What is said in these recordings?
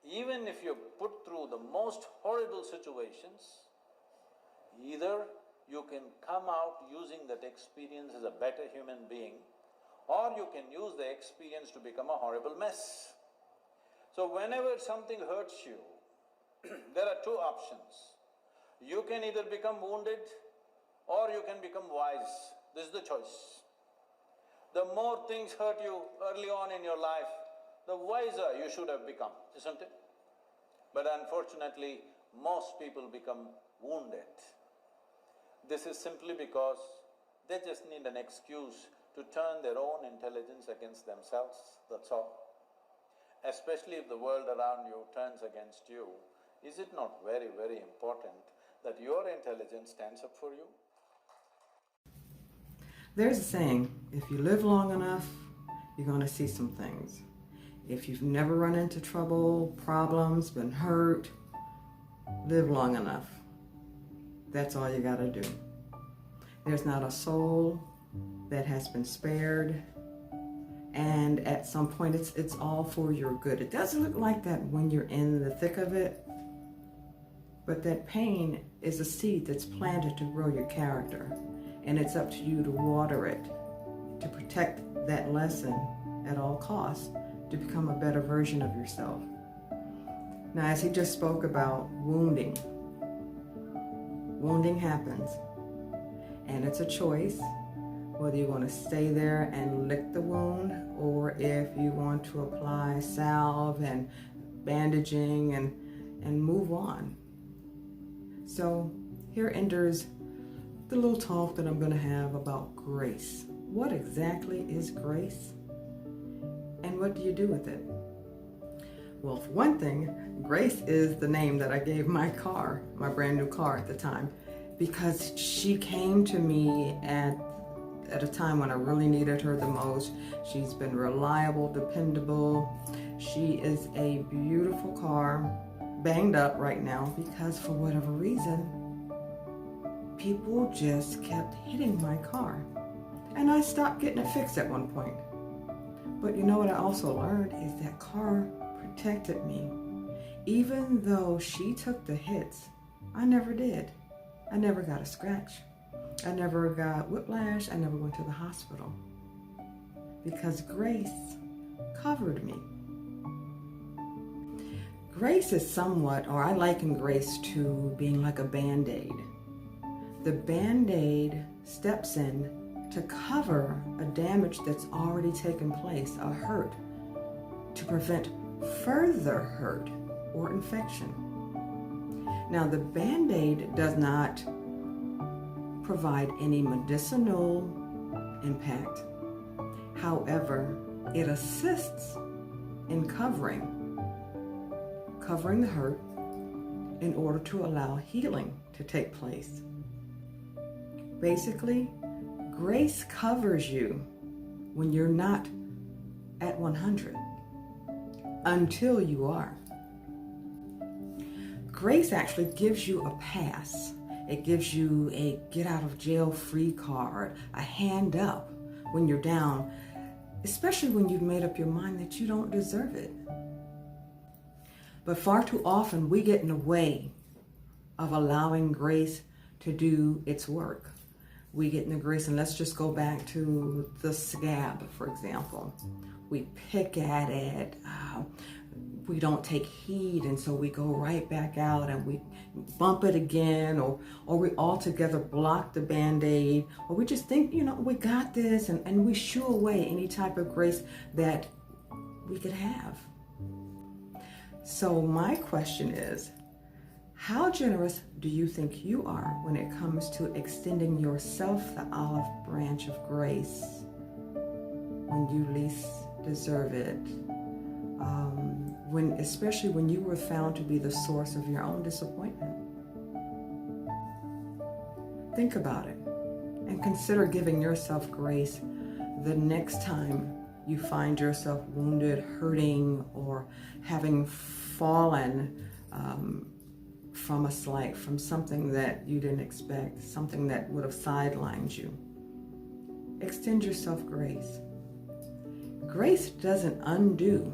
even if you're put through the most horrible situations, either you can come out using that experience as a better human being, or you can use the experience to become a horrible mess. So whenever something hurts you, there are two options. You can either become wounded or you can become wise. This is the choice. The more things hurt you early on in your life, the wiser you should have become, isn't it? But unfortunately, most people become wounded. This is simply because they just need an excuse to turn their own intelligence against themselves, that's all. Especially if the world around you turns against you, is it not very, very important that your intelligence stands up for you? There's a saying, if you live long enough, you're going to see some things. If you've never run into trouble, problems, been hurt, live long enough. That's all you gotta do. There's not a soul that has been spared, and at some point it's all for your good. It doesn't look like that when you're in the thick of it, but that pain is a seed that's planted to grow your character, and it's up to you to water it, to protect that lesson at all costs, to become a better version of yourself. Now, as he just spoke about wounding happens, and it's a choice whether you want to stay there and lick the wound, or if you want to apply salve and bandaging and move on. So here enters the little talk that I'm going to have about grace. What exactly is grace? And what do you do with it? Well, for one thing, Grace is the name that I gave my car, my brand new car at the time, because she came to me at a time when I really needed her the most. She's been reliable, dependable. She is a beautiful car, banged up right now because for whatever reason, people just kept hitting my car. And I stopped getting it fixed at one point. But you know what I also learned is that car protected me. Even though she took the hits, I never did. I never got a scratch. I never got whiplash. I never went to the hospital. Because Grace covered me. Grace is somewhat, or I liken Grace to being like a Band-Aid. The Band-Aid steps in to cover a damage that's already taken place, a hurt, to prevent further hurt or infection. Now, the Band-Aid does not provide any medicinal impact. However, it assists in covering the hurt in order to allow healing to take place. Basically, Grace covers you when you're not at 100, until you are. Grace actually gives you a pass. It gives you a get out of jail free card, a hand up when you're down, especially when you've made up your mind that you don't deserve it. But far too often we get in the way of allowing grace to do its work. We get in the grace, and let's just go back to the scab, for example. We pick at it, we don't take heed, and so we go right back out and we bump it again, or we altogether block the Band-Aid, or we just think, we got this, and we shoo away any type of grace that we could have. So my question is, how generous do you think you are when it comes to extending yourself the olive branch of grace when you least deserve it? Especially when you were found to be the source of your own disappointment. Think about it and consider giving yourself grace the next time you find yourself wounded, hurting, or having fallen from a slight, from something that you didn't expect, something that would have sidelined you. Extend yourself grace. Grace doesn't undo,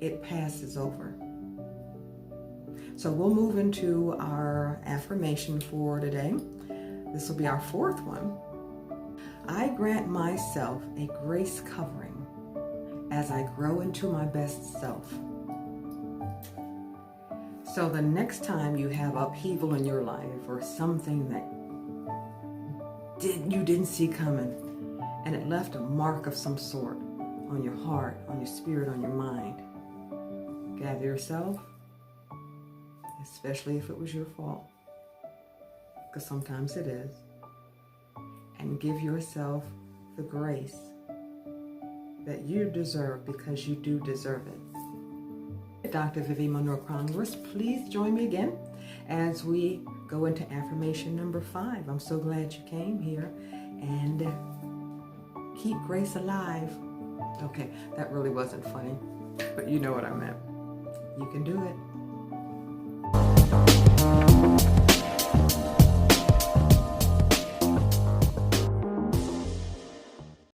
it passes over. So we'll move into our affirmation for today. This will be our fourth one. I grant myself a grace covering as I grow into my best self. So the next time you have upheaval in your life or something that you didn't see coming and it left a mark of some sort on your heart, on your spirit, on your mind, gather yourself, especially if it was your fault, because sometimes it is, and give yourself the grace that you deserve, because you do deserve it. Dr. Vivi Monroe Congress, please join me again as we go into affirmation number 5. I'm so glad you came here, and keep grace alive. Okay, that really wasn't funny, but you know what I meant. You can do it.